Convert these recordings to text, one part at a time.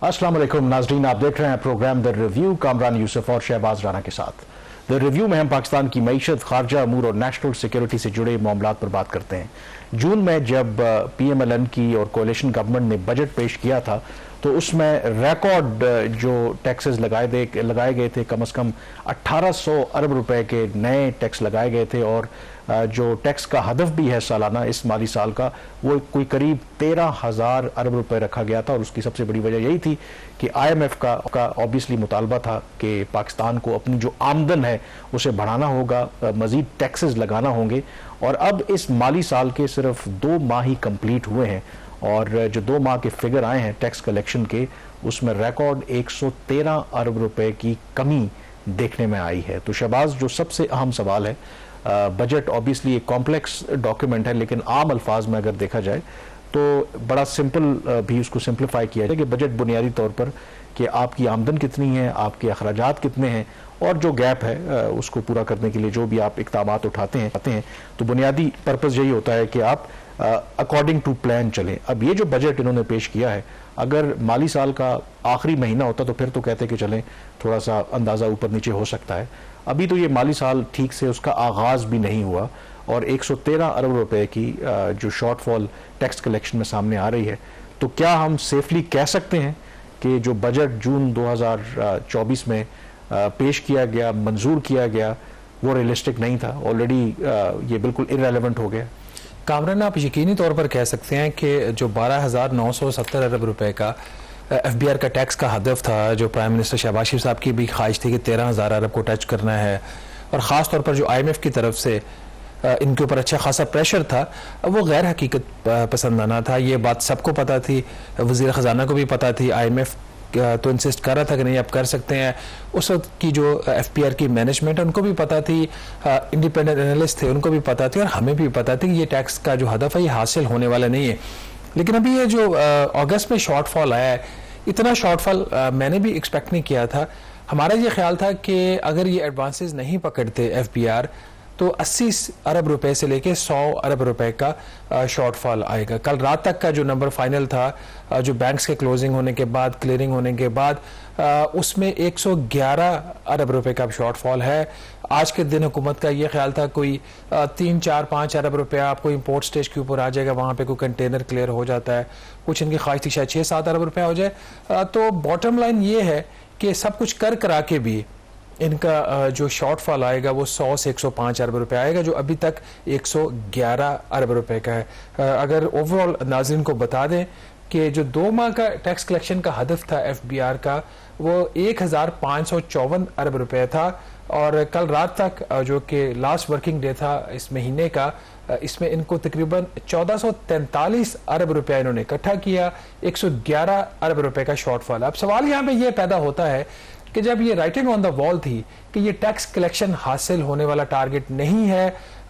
अस्सलाम वालेकुम नाजरीन, आप देख रहे हैं programme the review Kamran Yousuf और शहबाज राना के साथ। द रिव्यू में हम पाकिस्तान की मईशत, खारजा अमूर और नेशनल सिक्योरिटी से जुड़े मामलात पर बात करते हैं। जून में जब PMLN की और कोalition गवर्नमेंट ने बजट पेश किया था तो उसमें रिकॉर्ड जो टैक्सेस लगाए गए थे, कम से कम 1800 अरब रुपए के नए टैक्स लगाए गए थे और जो टैक्स का हदफ भी है सालाना इस माली साल का, वो कोई करीब 13,000 अरब रुपए रखा गया था। और उसकी सबसे बड़ी वजह यही थी कि IMF का ऑब्वियसली मुतालबा था कि पाकिस्तान को अपनी जो आमदन है उसे बढ़ाना होगा, मजीद टैक्सेस लगाना होंगे। और अब इस माली साल के सिर्फ 2 माह ही कंप्लीट हुए हैं और जो 2 माह के फिगर आए हैं टैक्स कलेक्शन के, उसमें रिकॉर्ड 113 अरब रुपए की कमी देखने में आई है। तो शहबाज, जो सबसे अहम सवाल है, बजट ऑब्वियसली एक कॉम्प्लेक्स डॉक्यूमेंट है, लेकिन आम अल्फाज में अगर देखा जाए तो बड़ा सिंपल भी उसको सिंप्लीफाई किया जाए कि बजट बुनियादी तौर पर कि आपकी आमदन कितनी है, आपके अखराजात कितने हैं और जो गैप है उसको पूरा करने के लिए जो भी आप इक़दामात उठाते हैं तो बुनियादी पर्पज़ यही होता है कि आप अकॉर्डिंग टू प्लान चलें। अब ये जो बजट इन्होंने पेश किया है, अगर माली साल का आखिरी महीना होता तो फिर तो कहते कि चलें थोड़ा सा अंदाज़ा ऊपर नीचे हो सकता है। अभी तो ये माली साल ठीक से उसका आगाज़ भी नहीं हुआ और 113 अरब रुपए की जो शॉर्टफॉल टैक्स कलेक्शन में सामने आ रही है, तो क्या हम सेफली कह सकते हैं कि जो बजट जून 2024 में पेश किया गया, मंजूर किया गया, वो रियलिस्टिक नहीं था? ऑलरेडी ये बिल्कुल इररेलेवेंट हो गया। कामरान, आप यकीनी तौर पर कह सकते हैं कि जो 12,970 अरब रुपए का FBR का टैक्स का हदफ था, जो प्राइम मिनिस्टर शहबाज शरीफ साहब की भी ख्वाहिश थी कि 13,000 अरब को टच करना है, और ख़ास तौर पर जो IMF की तरफ से इनके ऊपर अच्छा खासा प्रेशर था, वो गैर हकीकत पसंदाना था। ये बात सबको पता थी, वज़ीर ख़जाना को भी पता थी। IMF तो इंसिस्ट कर रहा था कि नहीं आप कर सकते हैं। उस वक्त की जो FBR की मैनेजमेंट है उनको भी पता थी, इंडिपेंडेंट एनालिस्ट थे उनको भी पता थी, और हमें भी पता थी कि ये टैक्स का जो हदफ है ये हासिल होने वाला नहीं है। लेकिन अभी ये जो अगस्त में शॉर्टफॉल आया है, इतना शॉर्टफॉल मैंने भी एक्सपेक्ट नहीं किया था। हमारा ये ख्याल था कि अगर ये एडवांसेस नहीं पकड़ते FBR तो 80 अरब रुपए से लेके 100 अरब रुपए का शॉर्टफॉल आएगा। कल रात तक का जो नंबर फाइनल था, जो बैंक्स के क्लोजिंग होने के बाद, क्लियरिंग होने के बाद, उसमें 111 अरब रुपए का शॉर्टफॉल है। आज के दिन हुकूमत का ये ख्याल था कोई 3, 4, 5 अरब रुपया आपको इंपोर्ट स्टेज के ऊपर आ जाएगा, वहाँ पे कोई कंटेनर क्लियर हो जाता है। कुछ इनकी ख्वाहिश थी शायद 6-7 अरब रुपया हो जाए। तो बॉटम लाइन ये है कि सब कुछ कर करा के भी इनका जो शॉर्टफॉल आएगा वो 100 से 105 अरब रुपए आएगा, जो अभी तक 111 अरब रुपए का है। अगर ओवरऑल नाज़रीन को बता दें कि जो 2 माह का टैक्स कलेक्शन का हदफ था FBR का, वो 1554 अरब रुपए था, और कल रात तक जो कि लास्ट वर्किंग डे था इस महीने का, इसमें इनको तकरीबन 1443 अरब रुपया इन्होंने इकट्ठा किया। 111 अरब रुपए का शॉर्टफॉल। अब सवाल यहाँ पे ये पैदा होता है कि जब ये राइटिंग ऑन द वॉल थी कि ये टैक्स कलेक्शन हासिल होने वाला टारगेट नहीं है,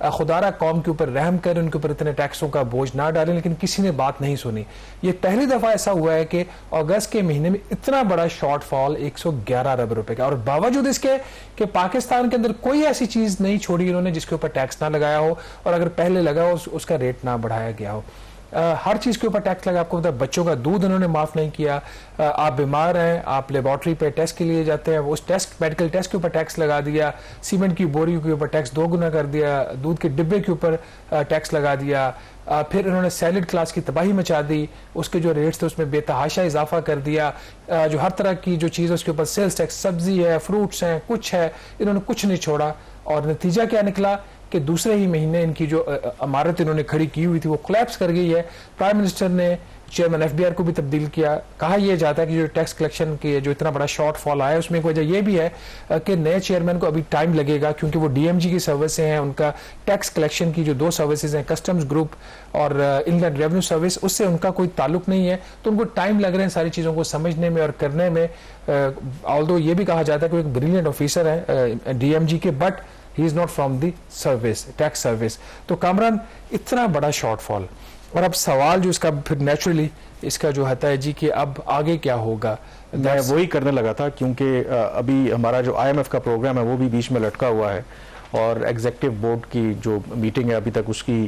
खुदारा कौम के ऊपर रहम करें, उनके ऊपर इतने टैक्सों का बोझ ना डालें, लेकिन किसी ने बात नहीं सुनी। ये पहली दफा ऐसा हुआ है कि अगस्त के महीने में इतना बड़ा शॉर्टफॉल 111 अरब रुपए का, और बावजूद इसके कि पाकिस्तान के अंदर कोई ऐसी चीज नहीं छोड़ी इन्होंने जिसके ऊपर टैक्स ना लगाया हो, और अगर पहले लगा हो उसका रेट ना बढ़ाया गया हो। हर चीज के ऊपर टैक्स लगा। आपको पता है, बच्चों का दूध उन्होंने माफ नहीं किया। आप बीमार हैं, आप लेबॉर्ट्री पे टेस्ट के लिए जाते हैं, उस टेस्ट मेडिकल टेस्ट के ऊपर टैक्स लगा दिया। सीमेंट की बोरी के ऊपर टैक्स 2 गुना कर दिया। दूध के डिब्बे के ऊपर टैक्स लगा दिया। फिर उन्होंने सैलिड क्लास की तबाही मचा दी, उसके जो रेट्स थे उसमें बेतहाशा इजाफा कर दिया। जो हर तरह की जो चीज़ उसके ऊपर सेल्स टैक्स, सब्जी है, फ्रूट्स हैं, कुछ है, इन्होंने कुछ नहीं छोड़ा। और नतीजा क्या निकला कि दूसरे ही महीने इनकी जो इमारत इन्होंने खड़ी की हुई थी वो कोलैप्स कर गई है। प्राइम मिनिस्टर ने चेयरमैन FBR को भी तब्दील किया। कहा यह जाता है कि जो टैक्स कलेक्शन की जो इतना बड़ा शॉर्टफॉल आया उसमें एक वजह यह भी है कि नए चेयरमैन को अभी टाइम लगेगा, क्योंकि वो DMG की सर्विसेज हैं, उनका टैक्स कलेक्शन की जो 2 सर्विसेज हैं, कस्टम्स ग्रुप और इनलैंड रेवेन्यू सर्विस, उससे उनका कोई ताल्लुक नहीं है। तो उनको टाइम लग रहे हैं सारी चीज़ों को समझने में और करने में। ऑल्दो ये भी कहा जाता है कि वो एक ब्रिलियंट ऑफिसर है DMG के, but he is not from the service, tax service. तो कामरान, इतना बड़ा शॉर्टफॉल, और अब सवाल जो इसका फिर नेचुरली इसका जो आता है जी कि अब आगे क्या होगा। मैं वही करने लगा था, क्योंकि अभी हमारा जो IMF का प्रोग्राम है वो भी बीच में लटका हुआ है, और एग्जीक्यूटिव बोर्ड की जो मीटिंग है अभी तक उसकी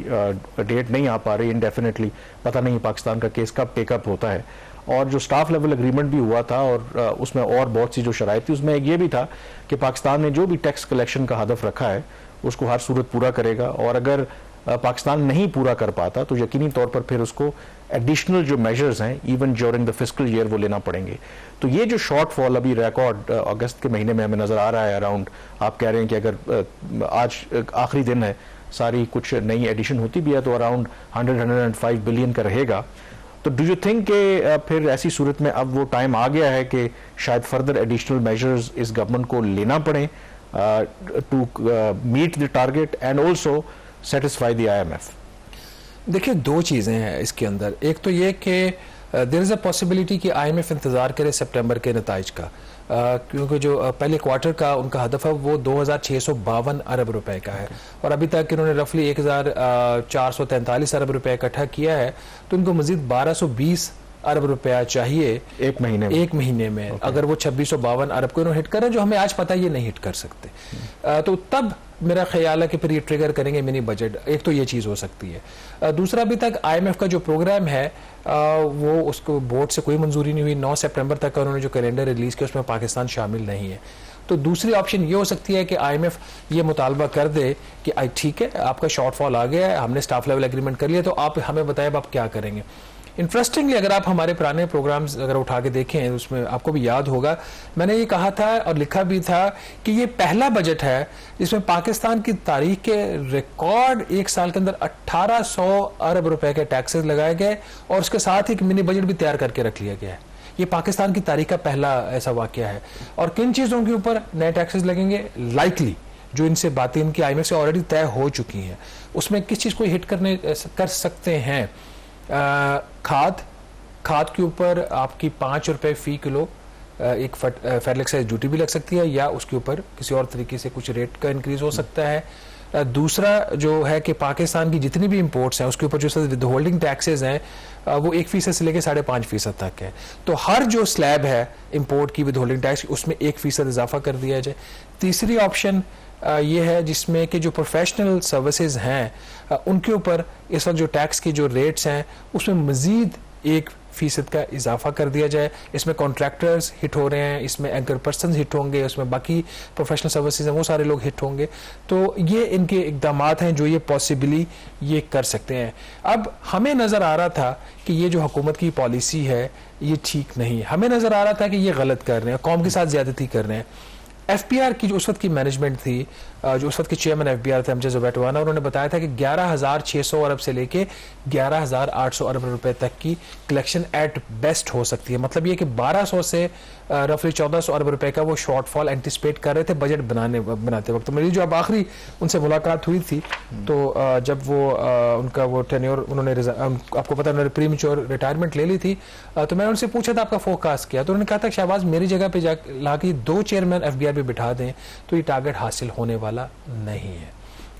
डेट नहीं आ पा रही, इनडेफिनेटली। पता नहीं पाकिस्तान का केस कब टेकअप होता है। और जो स्टाफ लेवल एग्रीमेंट भी हुआ था और उसमें और बहुत सी जो शराइत थी, उसमें एक ये भी था कि पाकिस्तान ने जो भी टैक्स कलेक्शन का हदफ रखा है उसको हर सूरत पूरा करेगा, और अगर पाकिस्तान नहीं पूरा कर पाता तो यकीनी तौर पर फिर उसको एडिशनल जो मेजर्स हैं even during the fiscal year वो लेना पड़ेंगे। तो ये जो शॉर्टफॉल अभी रिकॉर्ड अगस्त के महीने में हमें नजर आ रहा है अराउंड, आप कह रहे हैं कि अगर आज आखिरी दिन है, सारी कुछ नई एडिशन होती भी है तो अराउंड 105 बिलियन का रहेगा। तो डू यू थिंक कि फिर ऐसी सूरत में अब वो टाइम आ गया है कि शायद फर्दर एडिशनल मेजर्स इस गवर्नमेंट को लेना पड़े to meet the target and also satisfy the IMF? देखिए, दो चीज़ें हैं इसके अंदर। एक तो ये कि देयर इज़ अ पॉसिबिलिटी कि IMF इंतज़ार करे सितंबर के नताइज का, क्योंकि जो पहले क्वार्टर का उनका हदफ है वो 2652 अरब रुपए का है, और अभी तक इन्होंने रफली 1443 अरब रुपए इकट्ठा किया है, तो इनको मजीद 1220 अरब रुपया चाहिए एक महीने में। Okay. अगर वो 2652 अरब को इन्होंने हिट करें, जो हमें आज पता है ये नहीं हिट कर सकते, तो तब मेरा ख्याल है कि फिर ये ट्रिगर करेंगे मिनी बजट। एक तो ये चीज़ हो सकती है। दूसरा, अभी तक IMF का जो प्रोग्राम है वो उसको बोर्ड से कोई मंजूरी नहीं हुई। 9 सितंबर तक का उन्होंने जो कैलेंडर रिलीज किया उसमें पाकिस्तान शामिल नहीं है। तो दूसरी ऑप्शन ये हो सकती है कि IMF ये मुतालबा कर दे कि ठीक है, आपका शॉर्टफॉल आ गया है, हमने स्टाफ लेवल एग्रीमेंट कर लिया, तो आप हमें बताएं अब आप क्या करेंगे। इंटरेस्टिंगली, अगर आप हमारे पुराने प्रोग्राम्स अगर उठा के देखें, उसमें आपको भी याद होगा मैंने ये कहा था और लिखा भी था कि ये पहला बजट है जिसमें पाकिस्तान की तारीख के रिकॉर्ड एक साल के अंदर 1800 अरब रुपए के टैक्सेस लगाए गए, और उसके साथ ही एक मिनी बजट भी तैयार करके रख लिया गया है। ये पाकिस्तान की तारीख का पहला ऐसा वाकया है। और किन चीज़ों के ऊपर नए टैक्सेस लगेंगे, लाइकली जो इनसे बातें इनकी IMF से ऑलरेडी तय हो चुकी हैं, उसमें किस चीज़ को हिट कर सकते हैं। खाद के ऊपर आपकी 5 रुपए फी किलो एक फेडरल एक्साइज ड्यूटी भी लग सकती है, या उसके ऊपर किसी और तरीके से कुछ रेट का इंक्रीज हो सकता है। दूसरा जो है कि पाकिस्तान की जितनी भी इंपोर्ट्स हैं उसके ऊपर जो विद होल्डिंग टैक्सेस हैं वो 1% से लेकर 5.5% तक है। तो हर जो स्लैब है इंपोर्ट की विद होल्डिंग टैक्स, उसमें 1% इजाफा कर दिया जाए। तीसरी ऑप्शन ये है जिसमें कि जो प्रोफेशनल सर्विसेज हैं उनके ऊपर इस वक्त जो टैक्स के जो रेट्स हैं उसमें मजीद 1% का इजाफा कर दिया जाए। इसमें कॉन्ट्रैक्टर्स हिट हो रहे हैं, इसमें एंकर पर्सन हिट होंगे, उसमें बाकी प्रोफेशनल सर्विसेज हैं वो सारे लोग हिट होंगे। तो ये इनके इकदाम हैं जो ये पॉसिबली ये कर सकते हैं। अब हमें नज़र आ रहा था कि ये जो हुकूमत की पॉलिसी है ये ठीक नहीं, हमें नज़र आ रहा था कि ये गलत कर रहे हैं, कौम के साथ ज़्यादती कर रहे हैं। FBR की जो उस वक्त की मैनेजमेंट थी, जो उस वक्त के चेयरमैन FBR थे अमजद ज़ुबैरवाना, उन्होंने बताया था कि 11,600 अरब से लेके 11,800 अरब रुपए तक की कलेक्शन एट बेस्ट हो सकती है। मतलब ये कि 1200 से रफली 1400 अरब रुपए का वो शॉर्टफॉल एंटिसिपेट कर रहे थे बजट बनाते वक्त। तो मेरी जो अब आखिरी उनसे मुलाकात हुई थी, तो जब वो उनका वो टेन्योर उन्होंने आपको पता उन्होंने प्रीमेच्योर रिटायरमेंट ले ली थी, तो मैंने उनसे पूछा था आपका फोरकास्ट किया, तो उन्होंने कहा था शहबाज मेरी जगह पे जा ला के 2 चेयरमैन FBR पे बिठा दें तो ये टारगेट हासिल होने वाला नहीं है।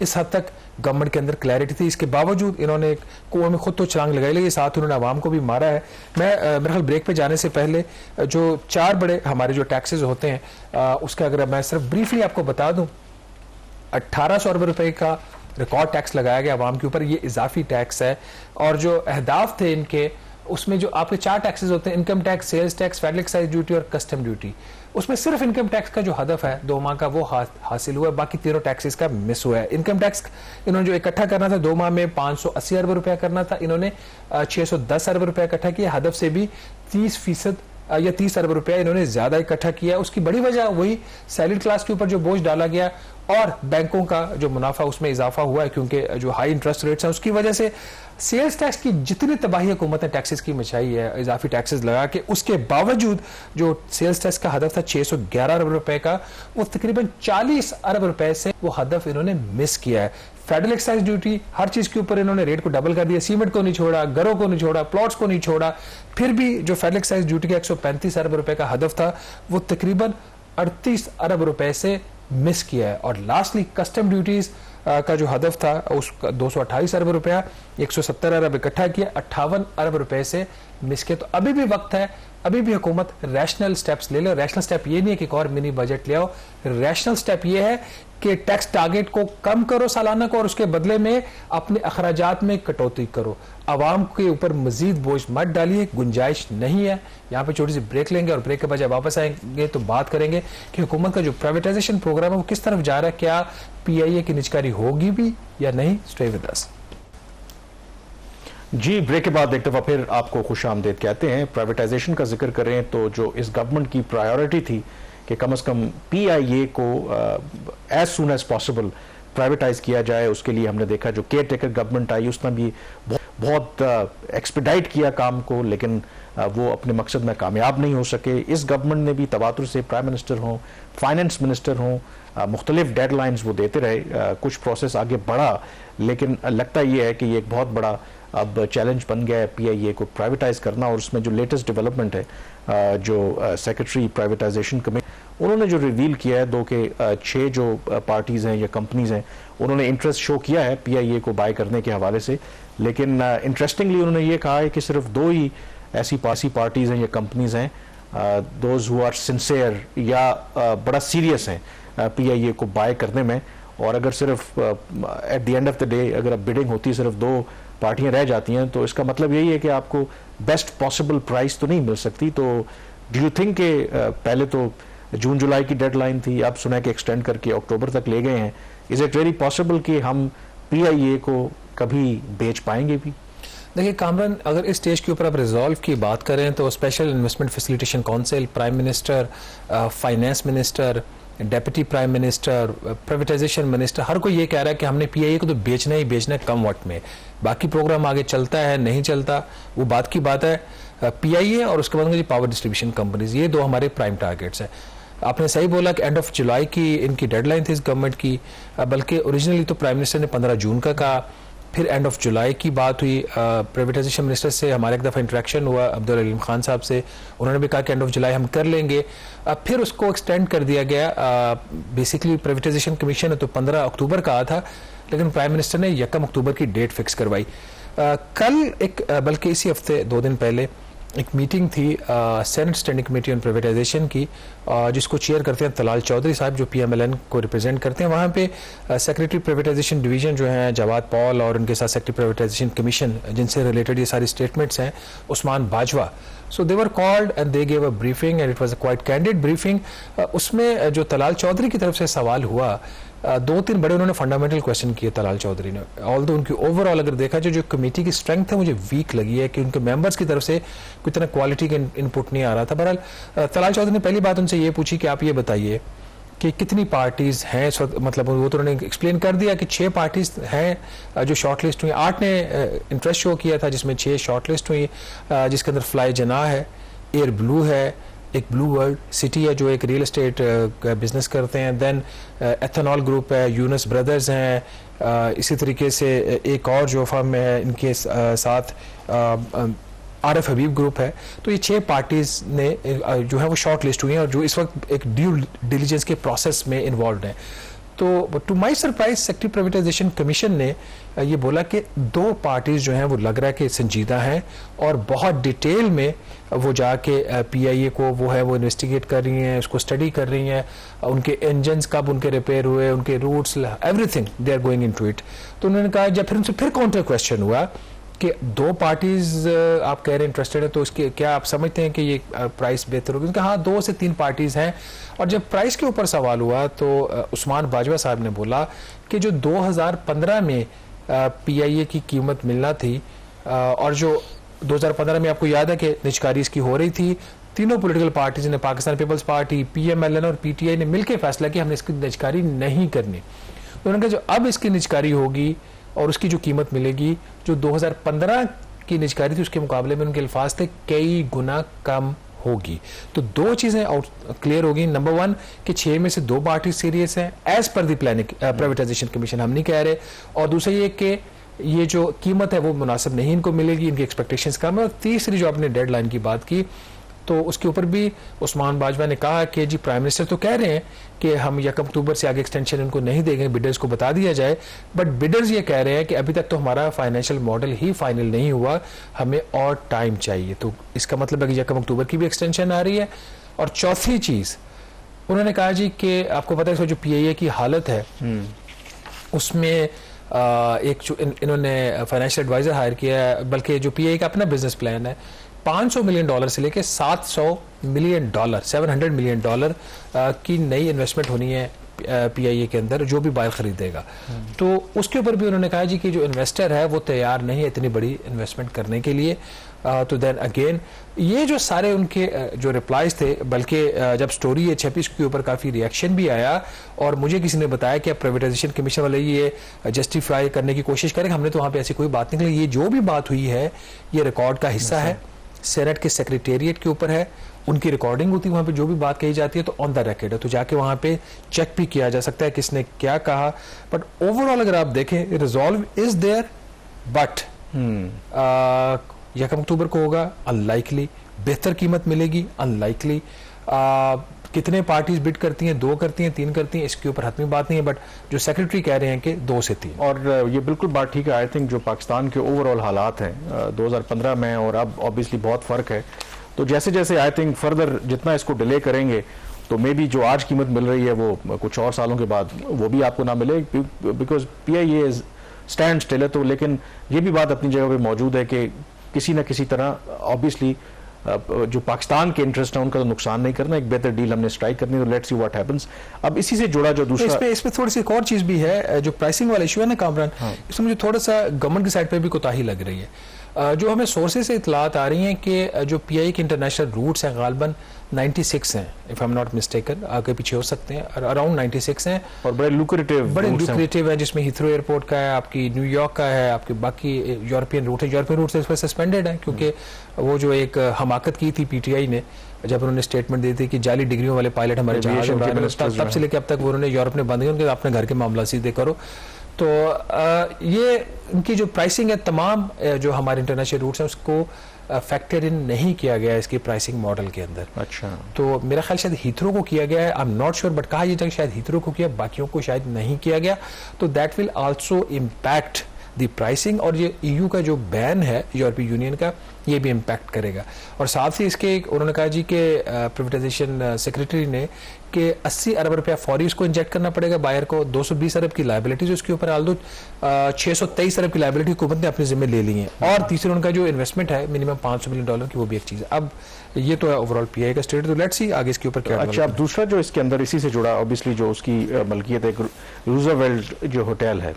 इस हद तक गवर्नमेंट के अंदर क्लैरिटी थी, इसके बावजूद इन्होंने कुएं में खुद तो छलांग लगाई, लेकिन साथ उन्होंने आवाम को भी मारा है। मैं मेरे ख्याल ब्रेक पे जाने से पहले जो 4 बड़े हमारे जो टैक्सेस होते हैं उसका अगर मैं सिर्फ ब्रीफली आपको बता दूं, 1800 अरब रुपए का रिकॉर्ड टैक्स लगाया गया आवाम के ऊपर, ये इजाफी टैक्स है। और जो अहदाफ थे इनके, उसमें जो आपके 4 टैक्सेस होते हैं, income tax, sales tax, federal excise duty और कस्टम ड्यूटी, उसमें सिर्फ इनकम टैक्स का जो हदफ है 2 माह का वो हासिल हुआ है, बाकी 3 टैक्सेस का मिस हुआ है। इनकम टैक्स इन्होंने जो इकट्ठा करना था 2 माह में 580 अरब रुपया करना था, इन्होंने 610 अरब रुपया इकट्ठा किया, हदफ से भी 30% या 30 अरब रुपया इन्होंने ज्यादा इकट्ठा किया। उसकी बड़ी वजह वही सैलरीड क्लास के ऊपर जो बोझ डाला गया और बैंकों का जो मुनाफा उसमें इजाफा हुआ है, क्योंकि जो हाई इंटरेस्ट रेट्स हैं उसकी वजह से सेल्स टैक्स की जितनी तबाही हुकूमत ने टैक्सेस की मचाई है इजाफी टैक्सेस लगा के, उसके बावजूद जो सेल्स टैक्स का हदफ था 611 अरब रुपए का, वो तकरीबन 40 अरब रुपए से वो हदफ इन्होंने मिस किया है। फेडरल एक्साइज ड्यूटी हर चीज के ऊपर इन्होंने रेट को डबल कर दिया, सीमेंट को नहीं छोड़ा, घरों को नहीं छोड़ा, प्लॉट्स को नहीं छोड़ा, फिर भी जो फेडरल एक्साइज ड्यूटी का 135 अरब रुपए का हदफ था वो तकरीबन 38 अरब रुपए से मिस किया है। और लास्टली कस्टम ड्यूटीज का जो हदफ था उसका 228 अरब रुपया, 170 अरब इकट्ठा किया, 58 अरब रुपए से मिस किया। तो अभी भी वक्त है, अभी भी हुकूमत रैशनल स्टेप्स ले लो। रैशनल स्टेप ये नहीं है कि एक और मिनी बजट ले आओ, रैशनल स्टेप ये है कि टैक्स टारगेट को कम करो सालाना को, और उसके बदले में अपने अखराजात में कटौती करो। आवाम के ऊपर मजीद बोझ मत डालिए, गुंजाइश नहीं है। यहाँ पे छोटी सी ब्रेक लेंगे और ब्रेक के बाद जब वापस आएंगे तो बात करेंगे कि हुकूमत का जो प्राइवेटाइजेशन प्रोग्राम है वो किस तरफ जा रहा है, क्या PIA की निजकारी होगी भी या नहीं। Stay with us. जी, ब्रेक के बाद एक दफा फिर आपको खुश आमदेद कहते हैं। प्राइवेटाइजेशन का जिक्र करें तो जो इस गवर्नमेंट की प्रायोरिटी थी कि कम से कम PIA को as soon as possible privatise किया जाए, उसके लिए हमने देखा जो केयर टेकर गवर्नमेंट आई उसने भी बहुत एक्सपीडाइट किया काम को, लेकिन वो अपने मकसद में कामयाब नहीं हो सके। इस गवर्नमेंट ने भी तवातुर से प्राइम मिनिस्टर हों, फाइनेंस मिनिस्टर हों, मुख्तलिफ डेडलाइंस वो देते रहे, कुछ प्रोसेस आगे बढ़ा, लेकिन लगता ये है कि ये एक बहुत बड़ा अब चैलेंज बन गया है PIA को प्राइवेटाइज करना। और उसमें जो लेटेस्ट डेवलपमेंट है, जो सेक्रेटरी प्राइवेटाइजेशन कमेटी उन्होंने जो रिवील किया है, 2 के 6 जो पार्टीज हैं या कंपनीज हैं, उन्होंने इंटरेस्ट शो किया है PIA को बाय करने के हवाले से। लेकिन इंटरेस्टिंगली उन्होंने ये कहा है कि सिर्फ 2 ही ऐसी पार्टीज हैं या कंपनीज हैं, दोज हु आर सिंसियर या बड़ा सीरियस हैं PIA को बाय करने में। और अगर सिर्फ at the end of the day अगर अब बिडिंग होती है, सिर्फ 2 पार्टियां रह जाती हैं, तो इसका मतलब यही है कि आपको बेस्ट पॉसिबल प्राइस तो नहीं मिल सकती। तो डू यू थिंक कि पहले तो जून जुलाई की डेडलाइन थी, अब सुना है कि एक्सटेंड करके अक्टूबर तक ले गए हैं, इज इट वेरी पॉसिबल कि हम PIA को कभी बेच पाएंगे भी? देखिए कामरान, अगर इस स्टेज के ऊपर आप रिजॉल्व की बात करें तो special investment facilitation council, prime minister, finance minister, deputy prime minister, privatisation minister, हर कोई ये कह रहा है कि हमने PIA को तो बेचना ही बेचना है कम वक्त में। बाकी प्रोग्राम आगे चलता है नहीं चलता वो बात की बात है। PIA और उसके बाद पावर डिस्ट्रीब्यूशन कंपनीज, ये 2 हमारे प्राइम टारगेट्स हैं। आपने सही बोला कि एंड ऑफ जुलाई की इनकी डेडलाइन थी इस गवर्नमेंट की, बल्कि ओरिजिनली तो प्राइम मिनिस्टर ने 15 जून का कहा, फिर एंड ऑफ जुलाई की बात हुई। प्राइवेटाइजेशन मिनिस्टर से हमारा एक दफ़ा इंटरेक्शन हुआ अब्दुल अलीम खान साहब से, उन्होंने भी कहा कि एंड ऑफ जुलाई हम कर लेंगे। फिर उसको एक्सटेंड कर दिया गया। बेसिकली प्राइवेटाइजेशन कमीशन ने तो 15 अक्टूबर कहा था, लेकिन प्राइम मिनिस्टर ने 1 अक्टूबर की डेट फिक्स करवाई। कल एक बल्कि इसी हफ्ते 2 दिन पहले एक मीटिंग थी senate standing committee on privatisation की, जिसको चेयर करते हैं तलाल चौधरी साहब जो PMLN को रिप्रेजेंट करते हैं। वहाँ पे सेक्रेटरी प्राइवेटाइजेशन डिवीजन जो है जवाद पॉल और उनके साथ सेक्रेटरी प्राइवेटाइजेशन कमीशन जिनसे रिलेटेड ये सारी स्टेटमेंट्स हैं, Usman Bajwa, so they were called and they gave a briefing and it was a quite candid briefing. उसमें जो तलाल चौधरी की तरफ से सवाल हुआ, 2-3 बड़े उन्होंने फंडामेंटल क्वेश्चन किए तलाल चौधरी ने। ऑल्दो उनकी ओवरऑल अगर देखा जो कमेटी की स्ट्रेंथ है मुझे वीक लगी है कि उनके मेंबर्स की तरफ से कोई तरह क्वालिटी का इनपुट नहीं आ रहा था। बहरहाल तलाल चौधरी ने पहली बात उनसे ये पूछी कि आप ये बताइए कि कितनी पार्टीज हैं, मतलब वो तो उन्होंने एक्सप्लेन कर दिया कि 6 पार्टीज हैं जो शॉर्ट लिस्ट हुई। 8 ने इंटरेस्ट शो किया था जिसमें 6 शॉर्ट लिस्ट हुई, जिसके अंदर फ्लाई जना है, एयर ब्लू है, एक ब्लू वर्ल्ड सिटी है जो एक रियल एस्टेट बिजनेस करते हैं, देन एथेनॉल ग्रुप है, यूनस ब्रदर्स हैं, इसी तरीके से एक और जो फर्म है इनके साथ RF हबीब ग्रुप है। तो ये 6 पार्टीज ने जो है वो शॉर्ट लिस्ट हुई हैं और जो इस वक्त एक ड्यू डिलीजेंस के प्रोसेस में इन्वॉल्व हैं। तो to my surprise secretary privatisation commission ने ये बोला कि 2 पार्टीज जो हैं वो लग रहा है कि संजीदा हैं और बहुत डिटेल में वो जाके PIA को वो है वो इन्वेस्टिगेट कर रही हैं, उसको स्टडी कर रही हैं, उनके इंजन्स कब उनके रिपेयर हुए, उनके routes, everything they are going into it. तो उन्होंने कहा, जब फिर उनसे फिर काउंटर क्वेश्चन हुआ कि 2 पार्टीज आप कह रहे हैं इंटरेस्टेड है, तो उसके क्या आप समझते हैं कि ये प्राइस बेहतर होगी? हाँ, 2 से 3 पार्टीज हैं। और जब प्राइस के ऊपर सवाल हुआ तो उस्मान बाजवा साहब ने बोला कि जो 2015 में PIA की कीमत मिलना थी और जो 2015 में आपको याद है कि निजकारी इसकी हो रही थी, तीनों पॉलिटिकल पार्टीज ने, पाकिस्तान पीपल्स पार्टी, PMLN और PTI ने मिलकर फैसला किया हमने इसकी निजकारी नहीं करनी। तो उन्होंने कहा जो अब इसकी निजकारी होगी और उसकी जो कीमत मिलेगी जो 2015 की निजकारी थी उसके मुकाबले में उनके अल्फाज थे कई गुना कम होगी। तो 2 चीजें क्लियर होगी। नंबर 1 कि 6 में से 2 पार्टी सीरियस हैं as per the planning privatisation commission, हम नहीं कह रहे। और दूसरा ये कि ये जो कीमत है वो मुनासिब नहीं इनको मिलेगी, इनकी एक्सपेक्टेशंस कम है। और तीसरी जो आपने डेडलाइन की बात की, तो उसके ऊपर भी उस्मान बाजवा ने कहा कि जी प्राइम मिनिस्टर तो कह रहे हैं कि हम 1 अक्टूबर से आगे एक्सटेंशन उनको नहीं देंगे, बिडर्स को बता दिया जाए, बट बिडर्स ये कह रहे हैं कि अभी तक तो हमारा फाइनेंशियल मॉडल ही फाइनल नहीं हुआ, हमें और टाइम चाहिए। तो इसका मतलब है कि 1 अक्टूबर की भी एक्सटेंशन आ रही है। और चौथी चीज़ उन्होंने कहा जी कि आपको पता है जो PIA की हालत है उसमें एक जो इन्होंने फाइनेंशियल एडवाइजर हायर किया है, बल्कि जो PIA का अपना बिजनेस प्लान है $500 मिलियन से लेके $700 मिलियन $700 मिलियन की नई इन्वेस्टमेंट होनी है PIA के अंदर, जो भी बाइक खरीदेगा। तो उसके ऊपर भी उन्होंने कहा जी कि जो इन्वेस्टर है वो तैयार नहीं है इतनी बड़ी इन्वेस्टमेंट करने के लिए। तो देन अगेन ये जो सारे उनके जो रिप्लाइज थे, बल्कि जब स्टोरी ये छपी इसके ऊपर काफ़ी रिएक्शन भी आया, और मुझे किसी ने बताया कि अब प्राइवेटाइजेशन कमीशन वाले ये जस्टिफाई करने की कोशिश करें, हमने तो वहाँ पे ऐसी कोई बात नहीं की। ये जो भी बात हुई है ये रिकॉर्ड का हिस्सा है, सेनेट के सेक्रेटेरिएट के ऊपर है, उनकी रिकॉर्डिंग होती है, वहाँ पे जो भी बात कही जाती है तो ऑन द रिकॉर्ड है, तो जाके वहाँ पे चेक भी किया जा सकता है किसने क्या कहा। बट ओवरऑल अगर आप देखें रिजॉल्व इज देयर, बट 1 अक्टूबर को होगा अनलाइकली, बेहतर कीमत मिलेगी अनलाइकली, कितने पार्टीज बिड करती हैं, 2 करती हैं, 3 करती हैं, इसके ऊपर हतमी बात नहीं है, बट जो सेक्रेटरी कह रहे हैं कि 2 से 3। और ये बिल्कुल बात ठीक है। आई थिंक जो पाकिस्तान के ओवरऑल हालात हैं 2015 में और अब ऑब्वियसली बहुत फ़र्क है। तो जैसे जैसे आई थिंक फर्दर जितना इसको डिले करेंगे तो मे बी जो आज कीमत मिल रही है वो कुछ और सालों के बाद वो भी आपको ना मिले, because PIA is stand still है। तो लेकिन ये भी बात अपनी जगह पे मौजूद है कि किसी न किसी तरह ऑब्वियसली जो पाकिस्तान के इंटरेस्ट है उनका तो नुकसान नहीं करना, एक बेहतर डील हमने स्ट्राइक करनी है। तो लेट्स सी व्हाट हैपेंस। अब इसी से जुड़ा जो दूसरा इसमें थोड़ी सी एक और चीज भी है, जो प्राइसिंग वाला इशू है ना कामरान, इसमें मुझे थोड़ा सा गवर्नमेंट की साइड पे भी कोताही लग रही है। जो हमें सोर्सेज से इतलात आ रही हैं कि जो PIA के इंटरनेशनल रूट्स हैं गालबन 96 हैं, if I am not mistaken, आगे पीछे हो सकते हैं, अराउंड 96 हैं, और बड़े लुक्रेटिव हैं, जिसमें हीथ्रो एयरपोर्ट का है, आपकी न्यूयॉर्क का है, आपके बाकी यूरोपियन रूट है। यूरोपियन रूट से इस पर सस्पेंडेड है क्योंकि वो जो एक हमाकत की थी PTI ने जब उन्होंने स्टेटमेंट दी थी कि जाली डिग्रियों वाले पायलट हमारे जहाज उड़ा रहे हैं, तब से लेकर अब तक वो उन्होंने यूरोप ने बंद किया, अपने घर के मामला सीधे करो। तो ये इनकी जो प्राइसिंग है तमाम जो हमारे इंटरनेशनल रूट्स हैं उसको फैक्टर इन नहीं किया गया इसके प्राइसिंग मॉडल के अंदर। अच्छा, तो मेरा ख्याल शायद हीथ्रो को किया गया है, I am not sure, but कहा यह शायद हीथ्रो को किया, बाकियों को शायद नहीं किया गया। तो that will also impact the pricing, और ये EU का जो बैन है यूरोपीय यूनियन का ये भी इम्पैक्ट करेगा। और साथ ही इसके उन्होंने कहा जी कि प्राइवेटाइजेशन सेक्रेटरी ने कि 80 अरब रुपया फौरी उसको इंजेक्ट करना पड़ेगा बायर को, 220 अरब की लाइबिलिटीज उसके ऊपर आल दो, 623 अरब की लाइबिलिटी हुकूमत ने अपने जिम्मे ले ली है, और तीसरे उनका जो इन्वेस्टमेंट है मिनिमम $500 मिलियन की, वो भी एक चीज़ है। अब ये तो है ओवरऑल PIA का स्टेट, तो लेट्स सी आगे इसके ऊपर क्या। अच्छा, अब दूसरा जो इसके अंदर इसी से जुड़ा ऑब्वियसली जो उसकी मलकियत है रूजवेल्ट जो होटल है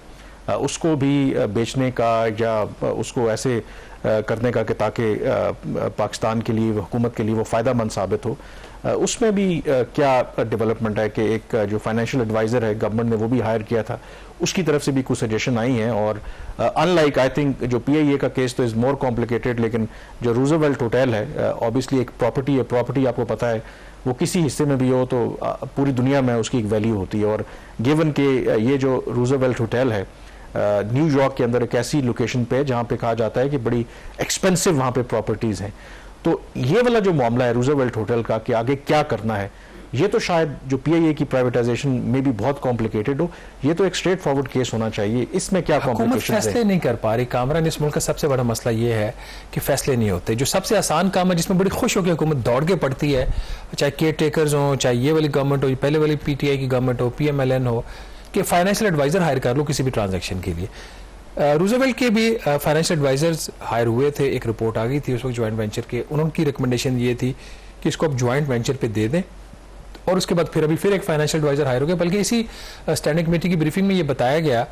उसको भी बेचने का या उसको ऐसे करने का कि ताकि पाकिस्तान के लिए हुकूमत के लिए वो फ़ायदा मंद साबित हो, उसमें भी क्या डेवलपमेंट है कि एक जो फाइनेंशियल एडवाइज़र है गवर्नमेंट ने वो भी हायर किया था, उसकी तरफ से भी कुछ सजेशन आई हैं। और अनलाइक आई थिंक जो PIA का केस तो इज़ मोर कॉम्प्लिकेटेड, लेकिन जो रूजवेल्ट होटल है ऑब्वियसली एक प्रॉपर्टी है, प्रॉपर्टी आपको पता है वो किसी हिस्से में भी हो तो पूरी दुनिया में उसकी एक वैल्यू होती है। और गिवन के ये जो रूजवेल्ट होटल है न्यूयॉर्क के अंदर एक ऐसी लोकेशन पे जहाँ पे कहा जाता है कि बड़ी एक्सपेंसिव वहाँ पे प्रॉपर्टीज़ हैं, तो ये वाला जो मामला है रूजवेल्ट होटल का कि आगे क्या करना है, ये तो शायद जो PIA की प्राइवेटाइजेशन में भी बहुत कॉम्प्लिकेटेड हो, ये तो एक स्ट्रेट फॉरवर्ड केस होना चाहिए, इसमें क्या कॉम्प्लिकेशन है? फैसले नहीं कर पा रही कामरान, इस मुल्क का सबसे बड़ा मसला ये है कि फैसले नहीं होते। जो सबसे आसान काम है जिसमें बड़ी खुश होकर हुकूमत दौड़ के पड़ती है, चाहे केयर टेकर्स हो, चाहे ये वाली गवर्नमेंट हो, पहले वाली PTI की गवर्नमेंट हो, PMLN हो, कि फाइनेंशियल एडवाइजर हायर कर लो किसी भी ट्रांजैक्शन के लिए। रूजवेल्ट के भी फाइनेंशियल एडवाइजर्स हायर हुए थे, एक रिपोर्ट आ गई थी उस वक्त ज्वाइंट वेंचर के, उनकी रिकमेंडेशन ये थी कि इसको अब ज्वाइंट वेंचर पे दे दें, और उसके बाद फिर एक फाइनेंशियल एडवाइजर हायर हो गया। बल्कि इसी स्टैंडिंग कमेटी की ब्रीफिंग में ये बताया गया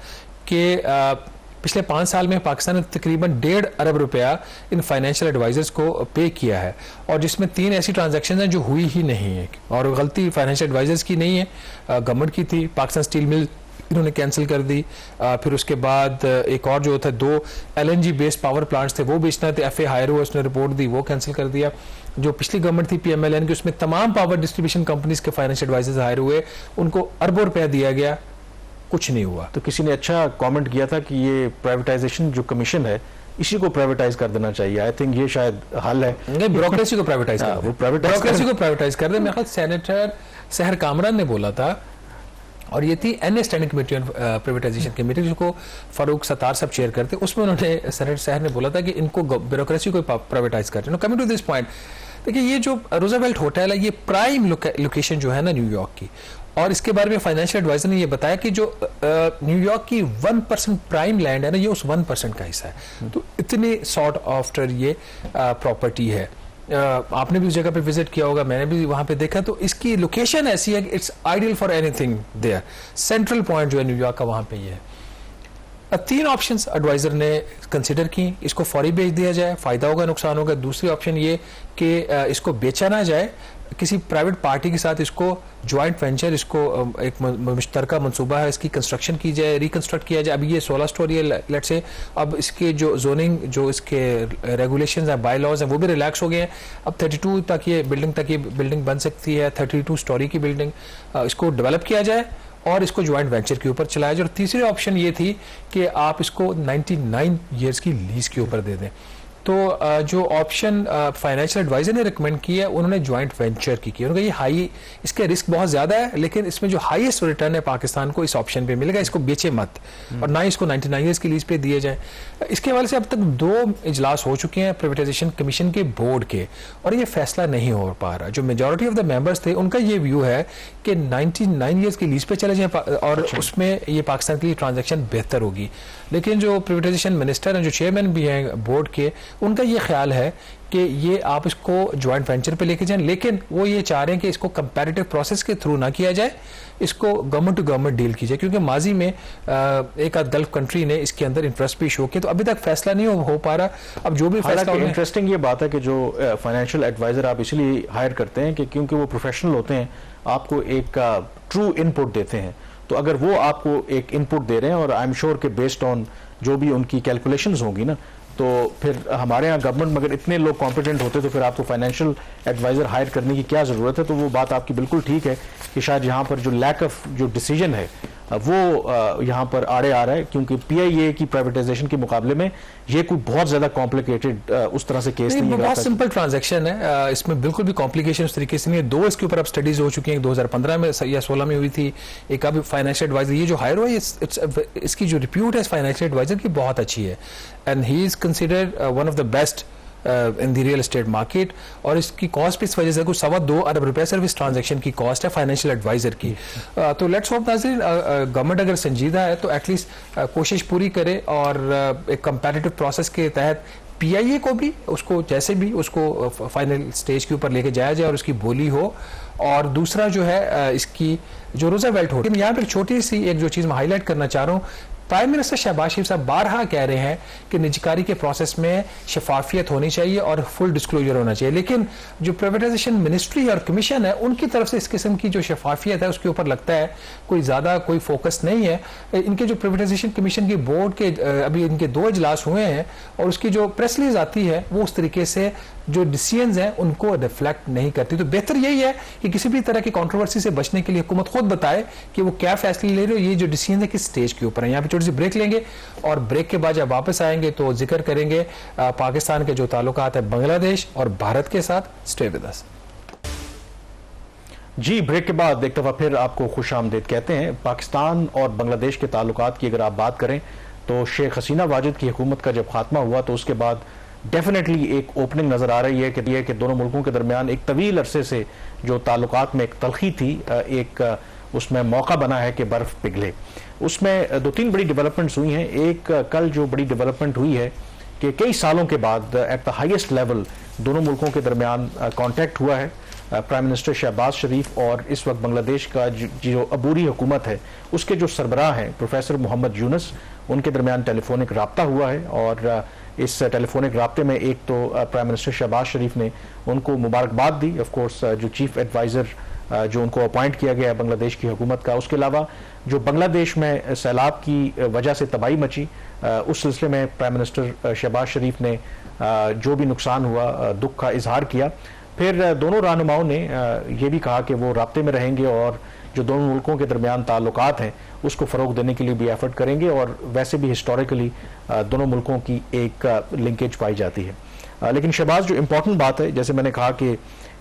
कि पिछले 5 साल में पाकिस्तान ने तकरीबन 1.5 अरब रुपया इन फाइनेंशियल एडवाइजर्स को पे किया है, और जिसमें 3 ऐसी ट्रांजैक्शन हैं जो हुई ही नहीं है, और गलती फाइनेंशियल एडवाइजर्स की नहीं है, गवर्नमेंट की थी। पाकिस्तान स्टील मिल इन्होंने कैंसिल कर दी, फिर उसके बाद एक और जो था 2 LNG बेस्ड पावर प्लांट्स थे वो बेचना थे, FA हायर हुआ, उसने रिपोर्ट दी, वो कैंसिल कर दिया। जो पिछली गवर्नमेंट थी PMLN की, उसमें तमाम पावर डिस्ट्रीब्यूशन कंपनीज के फाइनेंशियल एडवाइजर्स हायर हुए, उनको अरबों रुपया दिया गया, कुछ नहीं हुआ। तो किसी ने अच्छा कमेंट किया था कि ये प्राइवेटाइजेशन जो कमीशन है इसी को प्राइवेटाइज कर देना चाहिए। आई थिंक ये शायद हल है। नहीं, ब्यूरोक्रेसी को प्राइवेटाइज कर दे, ब्यूरोक्रेसी को प्राइवेटाइज कर दे। मेरे ख्याल सेनेटर सहर कामरान ने बोला था, और ये थी NA standing committee on privatisation committee जिसको फारूक सत्तार साहब चेयर करते, उसमें उन्होंने सेनेटर सहर ने बोला था कि इनको ब्यूरोक्रेसी को प्राइवेटाइज कर रहे हैं। कमिंग टू दिस पॉइंट, देखिए ये जो रूजवेल्ट होटल है ये प्राइम लोकेशन जो है ना न्यूयॉर्क की, और इसके बारे में फाइनेंशियल एडवाइजर ने ये बताया कि जो न्यूयॉर्क की 1% प्राइम लैंड है ना, ये उस 1% का हिस्सा है। तो इतने सॉर्ट आफ्टर ये प्रॉपर्टी है। आपने भी उस जगह पे विजिट किया होगा, मैंने भी वहां पे देखा, तो इसकी लोकेशन ऐसी है कि it's ideal for anything there. Central point जो है न्यूयॉर्क का वहां पे ये है। 3 ऑप्शंस एडवाइजर ने कंसिडर की, इसको फौरी बेच दिया जाए, फायदा होगा नुकसान होगा। दूसरी ऑप्शन ये कि इसको बेचा ना जाए, किसी प्राइवेट पार्टी के साथ इसको जॉइंट वेंचर, इसको एक मुश्तरका मंसूबा है, इसकी कंस्ट्रक्शन की जाए, रिकंस्ट्रक्ट किया जाए। अभी ये 16 स्टोरी है लेट्स से, अब इसके जो जोनिंग, जो इसके रेगुलेशंस हैं, बाय लॉज हैं, वो भी रिलैक्स हो गए हैं। अब 32 तक ये बिल्डिंग बन सकती है, 32 स्टोरी की बिल्डिंग, इसको डेवलप किया जाए और इसको ज्वाइंट वेंचर के ऊपर चलाया जाए। और तीसरी ऑप्शन ये थी कि आप इसको 99 ईयर्स की लीज के ऊपर दे दें। तो जो ऑप्शन फाइनेंशियल एडवाइजर ने रिकमेंड की है, उन्होंने ज्वाइंट वेंचर की उन्होंने ये हाई, इसके रिस्क बहुत ज्यादा है, लेकिन इसमें जो हाईएस्ट रिटर्न है पाकिस्तान को इस ऑप्शन पे मिलेगा। इसको बेचे मत, और ना इसको 99 ईयर्स की लीज पे दिए जाए। इसके हवाले से अब तक 2 इजलास हो चुके हैं प्राइवेटाइजेशन कमीशन के बोर्ड के, और ये फैसला नहीं हो पा रहा। जो मेजॉरिटी ऑफ द मेंबर्स थे उनका ये व्यू है कि 99 ईयर्स की लीज पे चले जाए, और उसमें ये पाकिस्तान के लिए ट्रांजेक्शन बेहतर होगी। लेकिन जो प्राइवेटाइजेशन मिनिस्टर हैं, जो चेयरमैन भी हैं बोर्ड के, उनका ये ख्याल है कि ये आप इसको ज्वाइंट वेंचर पे लेके जाएं, लेकिन वो ये चाह रहे हैं कि इसको कंपैरेटिव प्रोसेस के थ्रू ना किया जाए, इसको गवर्नमेंट टू गवर्नमेंट डील की जाए, क्योंकि माजी में एक आध गल्फ कंट्री ने इसके अंदर इंटरेस्ट भी शो किया, तो अभी तक फैसला नहीं हो पा रहा। अब जो भी फैसला, इंटरेस्टिंग ये बात है कि जो फाइनेंशियल एडवाइजर आप इसलिए हायर करते हैं कि क्योंकि वो प्रोफेशनल होते हैं, आपको एक ट्रू इनपुट देते हैं। तो अगर वो आपको एक इनपुट दे रहे हैं, और आई एम श्योर कि बेस्ड ऑन जो भी उनकी कैलकुलेशंस होंगी ना, तो फिर हमारे यहाँ गवर्नमेंट में अगर इतने लोग कॉम्पिटेंट होते तो फिर आपको फाइनेंशियल एडवाइजर हायर करने की क्या जरूरत है। तो वो बात आपकी बिल्कुल ठीक है कि शायद यहाँ पर जो लैक ऑफ जो डिसीजन है वो यहाँ पर आड़े आ रहा है, क्योंकि पीआईए की प्राइवेटाइजेशन के मुकाबले में ये कोई बहुत ज्यादा कॉम्प्लिकेटेड उस तरह से केस नहीं है। बहुत सिंपल ट्रांजैक्शन है, इसमें बिल्कुल भी कॉम्प्लिकेशन उस तरीके से नहीं है। 2 इसके ऊपर अब स्टडीज हो चुकी हैं, 2015 में या 16 में हुई थी। एक अभी फाइनेंशियल एडवाइजर ये जो हायर हुआ है, इसकी जो रिप्यूट है फाइनेंशियल एडवाइजर की बहुत अच्छी है, and he is considered one of the best in the real estate market. और इसकी कॉस्ट भी इस वजह से कुछ 2.25 अरब रुपए सिर्फ इस ट्रांजैक्शन की कॉस्ट है फाइनेंशियल एडवाइजर की। तो लेट्स होप नाज़रीन गवर्नमेंट अगर संजीदा है तो एटलीस्ट कोशिश पूरी करे, और एक कंपैरेटिव प्रोसेस के तहत पीआईए को भी उसको जैसे भी उसको फाइनल स्टेज के ऊपर लेके जाया जाए और उसकी बोली हो। और दूसरा जो है इसकी जो रूजवेल्ट हो, यहाँ पर छोटी सी एक जो चीज़ मैं हाईलाइट करना चाह रहा हूँ, प्राइम मिनिस्टर शहबाज शरीफ साहब बारहा कह रहे हैं कि निजकारी के प्रोसेस में शफाफियत होनी चाहिए और फुल डिस्क्लोजर होना चाहिए, लेकिन जो प्राइवेटाइजेशन मिनिस्ट्री और कमीशन है उनकी तरफ से इस किस्म की जो शफाफियत है उसके ऊपर लगता है कोई ज़्यादा कोई फोकस नहीं है। इनके जो प्राइवेटाइजेशन कमीशन की बोर्ड के अभी इनके 2 इजलास हुए हैं, और उसकी जो प्रेस रिलीज आती है वो उस तरीके से जो डिसीजंस हैं उनको रिफ्लेक्ट नहीं करती। तो बेहतर यही है कि किसी भी तरह की कंट्रोवर्सी से बचने के लिए हुकूमत खुद बताए कि वो क्या फैसले ले रही है, ये जो डिसीजन है किस स्टेज के ऊपर है। यहाँ पे छोटी सी ब्रेक लेंगे, और ब्रेक के बाद जब वापस आएंगे तो जिक्र करेंगे पाकिस्तान के जो ताल्लुकात है बांग्लादेश और भारत के साथ। Stay with us. जी, ब्रेक के बाद एक दफा फिर आपको खुश आमदीद कहते हैं। पाकिस्तान और बांग्लादेश के ताल्लुकात की अगर आप बात करें तो शेख हसीना वाजिद की हुकूमत का जब खात्मा हुआ तो उसके बाद डेफिनेटली एक ओपनिंग नजर आ रही है कि दोनों मुल्कों के दरमियान एक तवील अरसे से जो ताल्लुकात में एक तलखी थी, एक उसमें मौका बना है कि बर्फ पिघले। उसमें 2-3 बड़ी डेवलपमेंट्स हुई हैं। एक कल जो बड़ी डेवलपमेंट हुई है कि कई सालों के बाद एट द हाईएस्ट लेवल दोनों मुल्कों के दरमियान कांटेक्ट हुआ है। प्राइम मिनिस्टर शहबाज शरीफ और इस वक्त बांग्लादेश का जो अबूरी हुकूमत है उसके जो सरबराह हैं प्रोफेसर मोहम्मद यूनुस, उनके दरमियान टेलीफोनिक राब्ता हुआ है। और इस टेलीफोनिक राब्ते में एक तो प्राइम मिनिस्टर शहबाज शरीफ ने उनको मुबारकबाद दी, ऑफ कोर्स जो चीफ एडवाइज़र जो उनको अपॉइंट किया गया है बांग्लादेश की हुकूमत का। उसके अलावा जो बांग्लादेश में सैलाब की वजह से तबाही मची, उस सिलसिले में प्राइम मिनिस्टर शहबाज शरीफ ने जो भी नुकसान हुआ दुख का इजहार किया। फिर दोनों रहनुमाओं ने यह भी कहा कि वो राब्ते में रहेंगे और जो दोनों मुल्कों के दरमियान ताल्लुकात हैं उसको फ़रोग देने के लिए भी एफर्ट करेंगे। और वैसे भी हिस्टोरिकली दोनों मुल्कों की एक लिंकेज पाई जाती है। लेकिन शहबाज, जो इम्पोर्टेंट बात है, जैसे मैंने कहा कि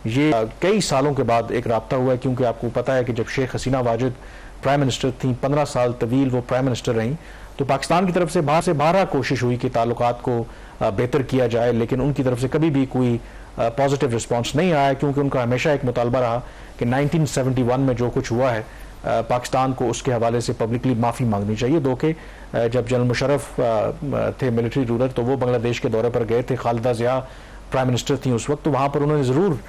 ये कई सालों के बाद एक राब्ता हुआ है, क्योंकि आपको पता है कि जब शेख हसीना वाजिद प्राइम मिनिस्टर थी, 15 साल तवील वो प्राइम मिनिस्टर रहीं, तो पाकिस्तान की तरफ से बारह कोशिश हुई कि ताल्लुकात को बेहतर किया जाए, लेकिन उनकी तरफ से कभी भी कोई पॉजिटिव रिस्पांस नहीं आया, क्योंकि उनका हमेशा एक मुतालबा रहा कि 1971 में जो कुछ हुआ है पाकिस्तान को उसके हवाले से पब्लिकली माफ़ी मांगनी चाहिए। दो के जब जनरल मुशर्रफ थे मिलिट्री रूलर, तो वो बांग्लादेश के दौरे पर गए थे, खालिदा ज़िया प्राइम मिनिस्टर थी उस वक्त, तो वहाँ पर उन्होंने ज़रूर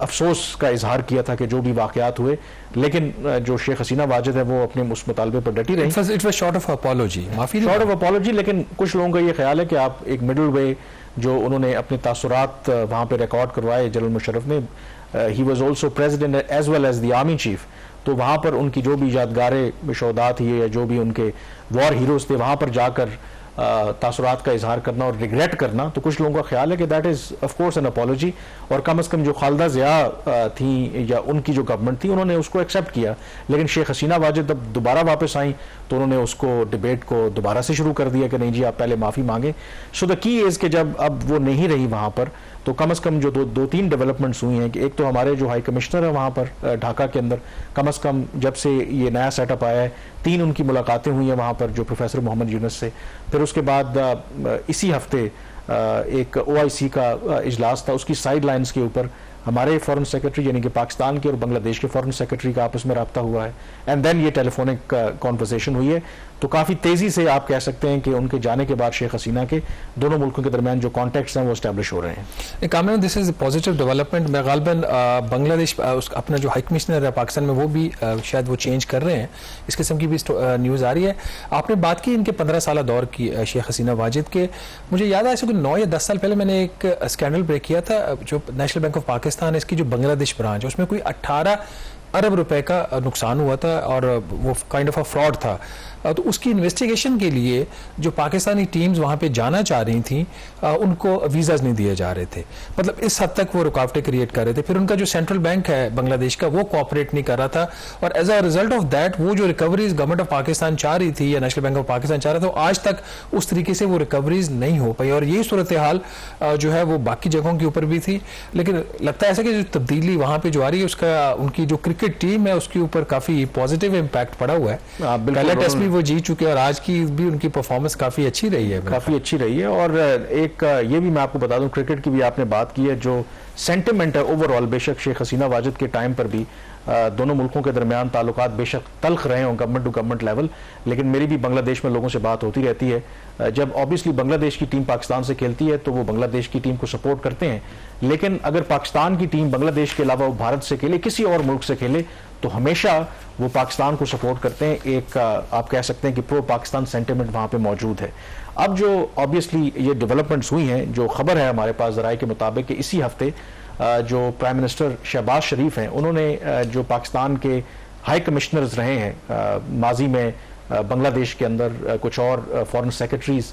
अफसोस का इजहार किया था कि जो भी वाक़यात हुए, लेकिन जो शेख हसीना वाजिद है वो अपने उस मुतालबे पर डटी रही। It was short of apology, माफ़ी शॉर्ट ऑफ अपॉलॉजी। लेकिन कुछ लोगों का ये ख्याल है कि आप एक मिडल वे जो उन्होंने अपने तासुरात वहाँ पे रिकॉर्ड करवाए जनरल मुशर्रफ ने, he was also president as well as the army chief, तो वहाँ पर उनकी जो भी यादगारें शोहदा थी या जो भी उनके वॉर हीरोज थे, वहाँ पर जाकर तासुरात का इजहार करना और रिग्रेट करना, तो कुछ लोगों का ख्याल है कि that is of course N apology. और कम अज़ कम जो खालिदा ज़िया थी या उनकी जो गवर्नमेंट थी, उन्होंने उसको एक्सेप्ट किया। लेकिन शेख हसीना वाजिद जब दोबारा वापस आई तो उन्होंने उसको डिबेट को दोबारा से शुरू कर दिया कि नहीं जी, आप पहले माफ़ी मांगे। सो द की इज़ कि जब अब वो नहीं रही वहाँ पर, तो कम अज़ कम जो दो तीन डेवलपमेंट्स हुई हैं कि एक तो हमारे जो हाई कमिश्नर है वहाँ पर ढाका के अंदर, कम अज़ कम जब से ये नया सेटअप आया है 3 उनकी मुलाकातें हुई हैं वहाँ पर जो प्रोफेसर मोहम्मद यूनुस से। फिर उसके बाद इसी हफ्ते एक OIC का इजलास था, उसकी साइड लाइन्स के ऊपर हमारे फॉरेन सेक्रेटरी यानी कि पाकिस्तान के और बांग्लादेश के फॉरेन सेक्रेटरी का आपस में रब्ता हुआ है, एंड देन ये टेलीफोनिक कॉन्वर्सेशन हुई है। तो काफ़ी तेज़ी से आप कह सकते हैं कि उनके जाने के बाद शेख हसीना के दोनों मुल्कों के दरमियान जो कॉन्टैक्ट्स हैं वो इस्टेब्लिश हो रहे हैं। Kamran, this is positive development. मैं गालबन बांग्लादेश अपना जो हाई कमिश्नर है पाकिस्तान में वो भी शायद वो चेंज कर रहे हैं, इस किस्म की भी न्यूज़ आ रही है। आपने बात की इनके 15 साल दौर की शेख हसीना वाजिद के, मुझे याद है ऐसे कोई 9 या 10 साल पहले मैंने एक स्कैंडल ब्रेक किया था, जो नेशनल बैंक ऑफ पाकिस्तान है इसकी जो बांग्लादेश ब्रांच है, उसमें कोई 18 अरब रुपए का नुकसान हुआ था और वो काइंड ऑफ अ फ्रॉड था। तो उसकी इन्वेस्टिगेशन के लिए जो पाकिस्तानी टीम्स वहाँ पे जाना चाह रही थी उनको वीज़ाज नहीं दिए जा रहे थे, मतलब इस हद तक वो रुकावटें क्रिएट कर रहे थे। फिर उनका जो सेंट्रल बैंक है बांग्लादेश का वो कोऑपरेट नहीं कर रहा था, और as a result of that वो जो रिकवरीज गवर्नमेंट ऑफ पाकिस्तान चाह रही थी या नेशनल बैंक ऑफ पाकिस्तान चाह रहा था, आज तक उस तरीके से वो रिकवरीज नहीं हो पाई। और यही सूरत हाल जो है वो बाकी जगहों के ऊपर भी थी। लेकिन लगता है ऐसा कि जो तब्दीली वहाँ पर जो आ रही है उसका उनकी जो क्रिकेट टीम है उसके ऊपर काफ़ी पॉजिटिव इम्पैक्ट पड़ा हुआ है। पहला टेस्ट भी वो जीत चुके और आज की भी उनकी परफॉर्मेंस काफी अच्छी रही है, काफी अच्छी रही है। और एक ये भी मैं आपको बता दूं, क्रिकेट की भी आपने बात की है, जो सेंटिमेंट है ओवरऑल, बेशक शेख हसीना वाजिद के टाइम पर भी दोनों मुल्कों के दरमियान ताल्लुकात बेशक तल्ख रहे हों गवर्नमेंट टू गवर्नमेंट लेवल, लेकिन मेरी भी बांग्लादेश में लोगों से बात होती रहती है। जब ऑब्वियसली बांग्लादेश की टीम पाकिस्तान से खेलती है तो वो बांग्लादेश की टीम को सपोर्ट करते हैं, लेकिन अगर पाकिस्तान की टीम बांग्लादेश के अलावा वो भारत से खेले, किसी और मुल्क से खेले, तो हमेशा वो पाकिस्तान को सपोर्ट करते हैं। एक आप कह सकते हैं कि प्रो पाकिस्तान सेंटिमेंट वहाँ पे मौजूद है। अब जो ऑब्वियसली ये डेवलपमेंट्स हुई हैं, जो खबर है हमारे पास ज़राए के मुताबिक कि इसी हफ्ते जो प्राइम मिनिस्टर शहबाज शरीफ हैं उन्होंने जो पाकिस्तान के हाई कमिश्नर्स रहे हैं माजी में बांग्लादेश के अंदर, कुछ और फॉरेन सेक्रेटरीज,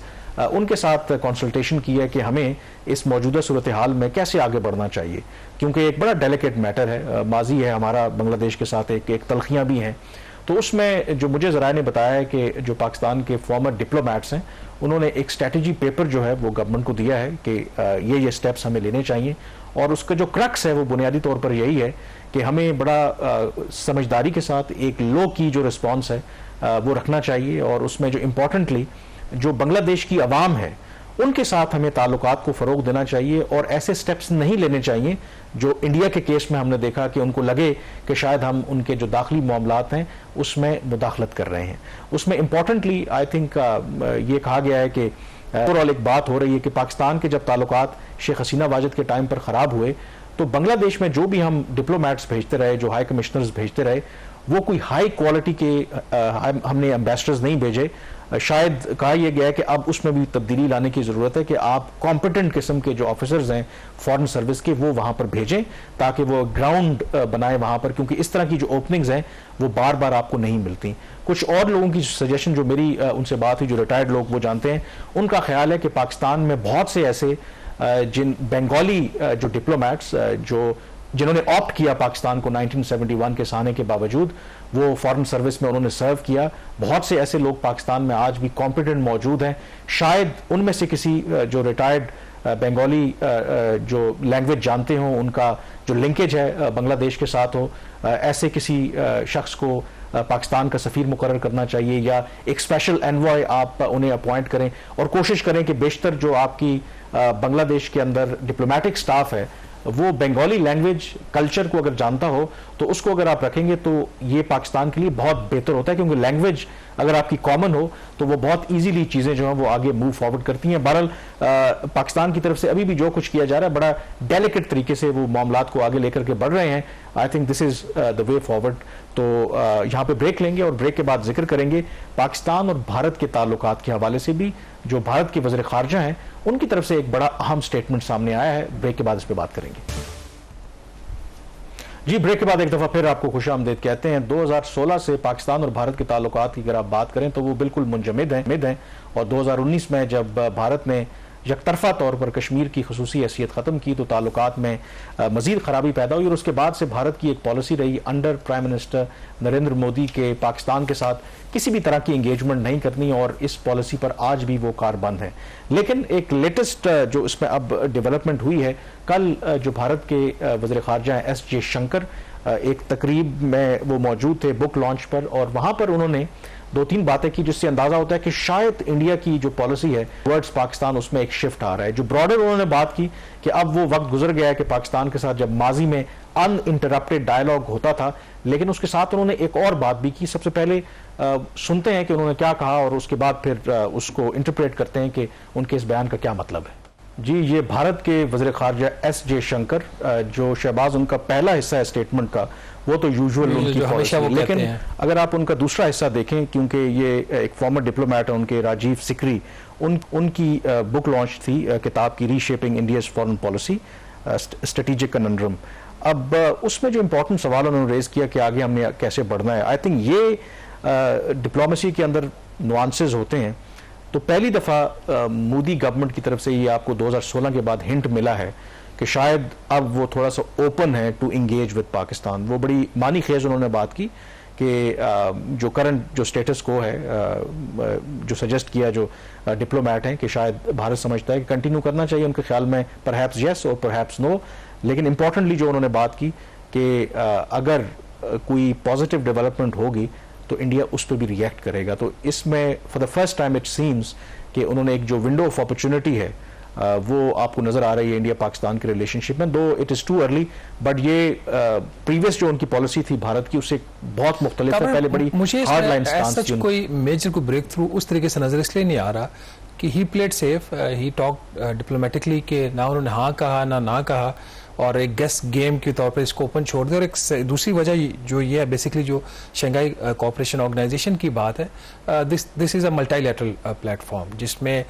उनके साथ कंसल्टेशन की है कि हमें इस मौजूदा सूरत हाल में कैसे आगे बढ़ना चाहिए, क्योंकि एक बड़ा डेलिकेट मैटर है, माजी है हमारा बांग्लादेश के साथ, एक तलखियाँ भी हैं। तो उसमें जो मुझे ज़राए ने बताया है कि जो पाकिस्तान के फॉर्मर डिप्लोमैट्स हैं उन्होंने एक स्ट्रेटजी पेपर जो है वो गवर्नमेंट को दिया है कि ये स्टेप्स हमें लेने चाहिए, और उसका जो क्रक्स है वो बुनियादी तौर पर यही है कि हमें बड़ा समझदारी के साथ एक लो की जो रिस्पॉन्स है वो रखना चाहिए, और उसमें जो इम्पोर्टेंटली जो बांग्लादेश की आवाम है उनके साथ हमें ताल्लुकात को फ़रोग देना चाहिए, और ऐसे स्टेप्स नहीं लेने चाहिए जो इंडिया के केस में हमने देखा कि उनको लगे कि शायद हम उनके जो दाखिली मामलात हैं उसमें मुदाखलत कर रहे हैं। उसमें इम्पॉर्टेंटली आई थिंक ये कहा गया है कि ओवरऑल एक बात हो रही है कि पाकिस्तान के जब ताल्लुकात शेख हसीना वाजिद के टाइम पर ख़राब हुए तो बांग्लादेश में जो भी हम डिप्लोमैट्स भेजते रहे, जो हाई कमिश्नर्स भेजते रहे, वो कोई हाई क्वालिटी के हमने एम्बेसडर्स नहीं भेजे। शायद कहा यह गया है कि अब उसमें भी तब्दीली लाने की ज़रूरत है कि आप कॉम्पिटेंट किस्म के जो ऑफिसर्स हैं फॉरेन सर्विस के वो वहाँ पर भेजें ताकि वो ग्राउंड बनाए वहाँ पर, क्योंकि इस तरह की जो ओपनिंग्स हैं वो बार बार आपको नहीं मिलती। कुछ और लोगों की सजेशन जो मेरी उनसे बात हुई, जो रिटायर्ड लोग वो जानते हैं, उनका ख्याल है कि पाकिस्तान में बहुत से ऐसे जिन बंगाली जो डिप्लोमैट्स जो जिन्होंने ऑप्ट किया पाकिस्तान को 1971 के सहारे के बावजूद, वो फॉरेन सर्विस में उन्होंने सर्व किया। बहुत से ऐसे लोग पाकिस्तान में आज भी कॉम्पिटेंट मौजूद हैं। शायद उनमें से किसी जो रिटायर्ड बंगाली जो लैंग्वेज जानते हो, उनका जो लिंकेज है बांग्लादेश के साथ हो, ऐसे किसी शख्स को पाकिस्तान का सफीर मुकर्रर करना चाहिए, या एक स्पेशल एनवॉय आप उन्हें अपॉइंट करें और कोशिश करें कि बेशतर जो आपकी बांग्लादेश के अंदर डिप्लोमेटिक स्टाफ है वो बंगाली लैंग्वेज कल्चर को अगर जानता हो तो उसको अगर आप रखेंगे तो ये पाकिस्तान के लिए बहुत बेहतर होता है, क्योंकि लैंग्वेज अगर आपकी कॉमन हो तो वो बहुत इजीली चीज़ें जो हैं वो आगे मूव फॉरवर्ड करती हैं। बहरहाल पाकिस्तान की तरफ से अभी भी जो कुछ किया जा रहा है बड़ा डेलिकेट तरीके से वो मामलात को आगे लेकर के बढ़ रहे हैं। I think this is the way forward. तो यहाँ पे ब्रेक लेंगे और ब्रेक के बाद जिक्र करेंगे पाकिस्तान और भारत के ताल्लुकात के हवाले से भी, जो भारत के वज़ीर ख़ारजा हैं उनकी तरफ से एक बड़ा अहम स्टेटमेंट सामने आया है। ब्रेक के बाद इस पर बात करेंगे। जी, ब्रेक के बाद एक दफ़ा फिर आपको खुशामदीद कहते हैं। 2016 से पाकिस्तान और भारत के ताल्लुकात की अगर आप बात करें तो वो बिल्कुल मुंजमद हैं, और 2019 में जब भारत ने यकतरफा तौर पर कश्मीर की खसूसी हैसियत ख़त्म की तो ताल्लुकात में मज़ीद ख़राबी पैदा हुई, और उसके बाद से भारत की एक पॉलिसी रही under prime minister Narendra Modi के पाकिस्तान के साथ किसी भी तरह की इंगेजमेंट नहीं करनी, और इस पॉलिसी पर आज भी वो कारबंद है। लेकिन एक लेटेस्ट जो इसमें अब डेवलपमेंट हुई है, कल जो भारत के वज़ीर ख़ारजा हैं एस जयशंकर एक तकरीब में वो मौजूद थे बुक लॉन्च पर, और वहाँ पर उन्होंने 2-3 बातें की जिससे अंदाजा होता है कि शायद इंडिया की जो पॉलिसी है टुवर्ड्स पाकिस्तान उसमें एक शिफ्ट आ रहा है। जो ब्रॉडर उन्होंने बात की कि अब वो वक्त गुजर गया है कि पाकिस्तान के साथ जब माजी में अनइंटरप्टेड डायलॉग होता था, लेकिन उसके साथ उन्होंने एक और बात भी की। सबसे पहले सुनते हैं कि उन्होंने क्या कहा और उसके बाद फिर उसको इंटरप्रेट करते हैं कि उनके इस बयान का क्या मतलब है। जी, ये भारत के वज़ीर ख़ारजा एस जयशंकर, जो शहबाज उनका पहला हिस्सा है स्टेटमेंट का, वो तो यूजुअल उनकी पॉलिसी है, लेकिन अगर आप उनका दूसरा हिस्सा देखें, क्योंकि ये एक फॉर्मर डिप्लोमेट है उनके, राजीव सिकरी, उनकी बुक लॉन्च थी किताब की reshaping India's foreign policy strategic conundrum. अब उसमें जो इंपॉर्टेंट सवाल उन्होंने रेज किया कि आगे हमने कैसे बढ़ना है, आई थिंक ये डिप्लोमेसी के अंदर नुआंसेस होते हैं। तो पहली दफ़ा मोदी गवर्नमेंट की तरफ से ये आपको 2016 के बाद हिंट मिला है कि शायद अब वो थोड़ा सा ओपन है टू इंगेज विद पाकिस्तान। वो बड़ी मानी खेज उन्होंने बात की कि जो करंट जो स्टेटस को है, जो सजेस्ट किया जो डिप्लोमेट हैं कि शायद भारत समझता है कि कंटिन्यू करना चाहिए, उनके ख्याल में परहैप्स येस और परहैप्स नो। लेकिन इंपॉर्टेंटली जो उन्होंने बात की कि अगर कोई पॉजिटिव डेवलपमेंट होगी तो इंडिया उस पर भी रिएक्ट करेगा। तो इसमें for the first time it seems कि उन्होंने एक जो विंडो ऑफ अपॉर्चुनिटी है वो आपको नजर आ रही है इंडिया पाकिस्तान के रिलेशनशिप में। दो it is too early, but ये प्रीवियस जो उनकी पॉलिसी थी भारत की उससे बहुत मुख्तलिफ है। पहले बड़ी हार्ड लाइन स्टांस थी। कोई मेजर को ब्रेक थ्रू उस तरीके से नजर इसलिए नहीं आ रहा कि he played safe, he talk diplomatically कि ना उन्होंने हाँ कहा ना कहा, और एक गेस गेम के तौर पर इसको ओपन छोड़ दिया। और एक दूसरी वजह जो ये है बेसिकली जो शंघाई कोऑपरेशन ऑर्गेनाइजेशन की बात है, this is a multilateral platform जिसमें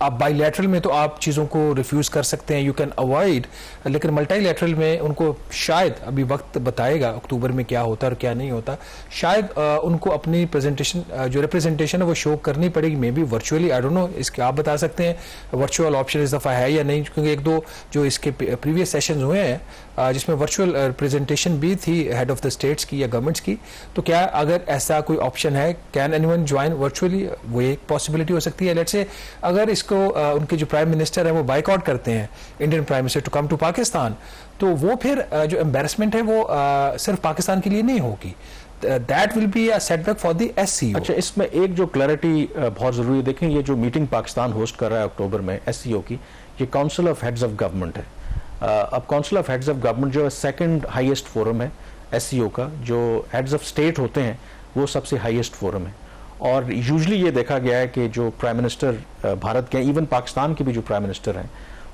आप बाईलैटरल में तो आप चीज़ों को रिफ्यूज़ कर सकते हैं, यू कैन अवॉइड, लेकिन मल्टीलैटरल में उनको शायद अभी वक्त बताएगा अक्टूबर में क्या होता है और क्या नहीं होता। शायद उनको अपनी प्रेजेंटेशन जो रिप्रेजेंटेशन है वो शो करनी पड़ेगी, may be virtually, I don't know, इसके आप बता सकते हैं वर्चुअल ऑप्शन इस दफ़ा है या नहीं, क्योंकि एक दो जो इसके प्रीवियस सेशन हुए हैं जिसमें वर्चुअल रिप्रेजेंटेशन भी थी हेड ऑफ द स्टेट्स की या गवर्नमेंट्स की, तो क्या अगर ऐसा कोई ऑप्शन है, कैन एनीवन ज्वाइन वर्चुअली, वो एक पॉसिबिलिटी हो सकती है। लेट्स से अगर इसको उनके जो प्राइम मिनिस्टर है वो बाइकआउट करते हैं Indian prime minister to come to Pakistan, तो वो फिर जो एम्बेरसमेंट है वो सिर्फ पाकिस्तान के लिए नहीं होगी, that will be a setback for the SCO। अच्छा, इसमें एक जो क्लैरिटी बहुत जरूरी है, देखें ये जो मीटिंग पाकिस्तान होस्ट कर रहा है अक्टूबर में SCO की, ये council of heads of government है। अब council of heads of government जो है सेकंड हाईएस्ट फोरम है SCO का, जो हेड्स ऑफ स्टेट होते हैं वो सबसे हाईएस्ट फोरम है। और यूजुअली ये देखा गया है कि जो प्राइम मिनिस्टर भारत के, इवन पाकिस्तान के भी जो प्राइम मिनिस्टर हैं,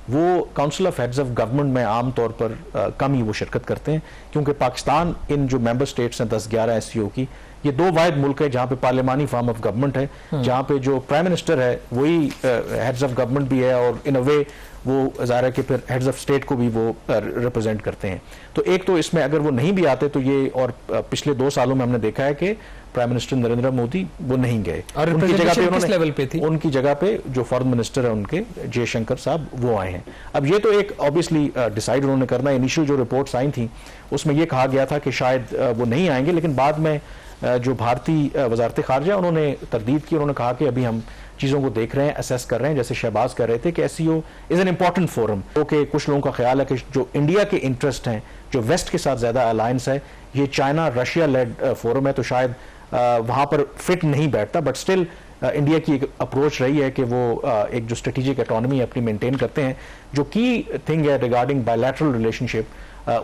वो council of heads of government में आम तौर पर कम ही वो शिरकत करते हैं, क्योंकि पाकिस्तान इन जो मेंबर स्टेट्स हैं 10-11 SCO की, ये दो वाहिद मुल्क है जहाँ पे पार्लियामानी फॉर्म ऑफ गवर्नमेंट है, जहाँ पे जो प्राइम मिनिस्टर है वही हेड्स ऑफ गवर्नमेंट भी है और इन अ वे वो ज़ाहिर है कि फिर हेड्स ऑफ स्टेट को भी वो रिप्रेजेंट करते हैं। तो एक तो इसमें अगर वो नहीं भी आते तो ये, और पिछले 2 सालों में हमने देखा है कि प्राइम मिनिस्टर नरेंद्र मोदी वो नहीं गए, और उनकी जगह पे किस लेवल पे थी? उनकी जगह पे जो फॉरेन मिनिस्टर है उनके जयशंकर साहब वो आए हैं। अब ये तो एक ऑब्वियसली डिसाइड उन्होंने करना है। इनिशियल जो रिपोर्ट्स आई थी उसमें ये कहा गया था कि शायद वो नहीं आएंगे, लेकिन बाद में जो भारतीय वजारत खारजा उन्होंने तरदीद की, उन्होंने कहा कि अभी हम चीज़ों को देख रहे हैं, असेस कर रहे हैं। जैसे शहबाज कह रहे थे कि SCO is an important forum, okay कुछ लोगों का ख्याल है कि जो इंडिया के इंटरेस्ट हैं, जो वेस्ट के साथ ज़्यादा अलायंस है, ये चाइना रशिया लेड फोरम है, तो शायद वहाँ पर फिट नहीं बैठता। बट स्टिल इंडिया की एक अप्रोच रही है कि वो एक जो स्ट्रेटेजिक इकोनॉमी अपनी मेंटेन करते हैं। जो की थिंग है रिगार्डिंग बायलैटरल रिलेशनशिप,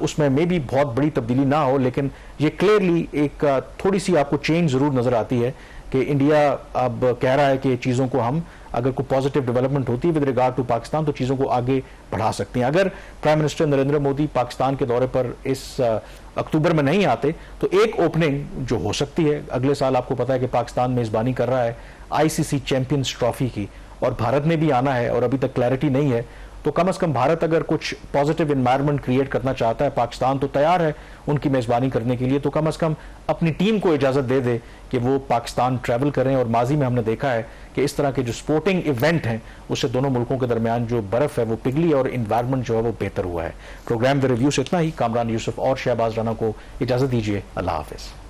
उसमें मे भी बहुत बड़ी तब्दीली ना हो, लेकिन ये क्लियरली एक थोड़ी सी आपको चेंज ज़रूर नज़र आती है कि इंडिया अब कह रहा है कि चीज़ों को हम, अगर कोई पॉजिटिव डेवलपमेंट होती है विद रिगार्ड टू पाकिस्तान, तो चीज़ों को आगे बढ़ा सकते हैं। अगर प्राइम मिनिस्टर नरेंद्र मोदी पाकिस्तान के दौरे पर इस अक्टूबर में नहीं आते तो एक ओपनिंग जो हो सकती है, अगले साल आपको पता है कि पाकिस्तान मेज़बानी कर रहा है ICC चैंपियंस ट्रॉफी की, और भारत ने भी आना है और अभी तक क्लैरिटी नहीं है। तो कम से कम भारत अगर कुछ पॉजिटिव एनवायरनमेंट क्रिएट करना चाहता है, पाकिस्तान तो तैयार है उनकी मेज़बानी करने के लिए, तो कम से कम अपनी टीम को इजाज़त दे दे कि वो पाकिस्तान ट्रैवल करें। और माजी में हमने देखा है कि इस तरह के जो स्पोर्टिंग इवेंट हैं उससे दोनों मुल्कों के दरमियान जो बर्फ़ है वो पिघली और इन्वायरमेंट जो है वो बेहतर हुआ है। प्रोग्राम द रिव्यू से इतना ही। कामरान यूसुफ और शहबाज राना को इजाज़त दीजिए। अल्लाह हाफिज़।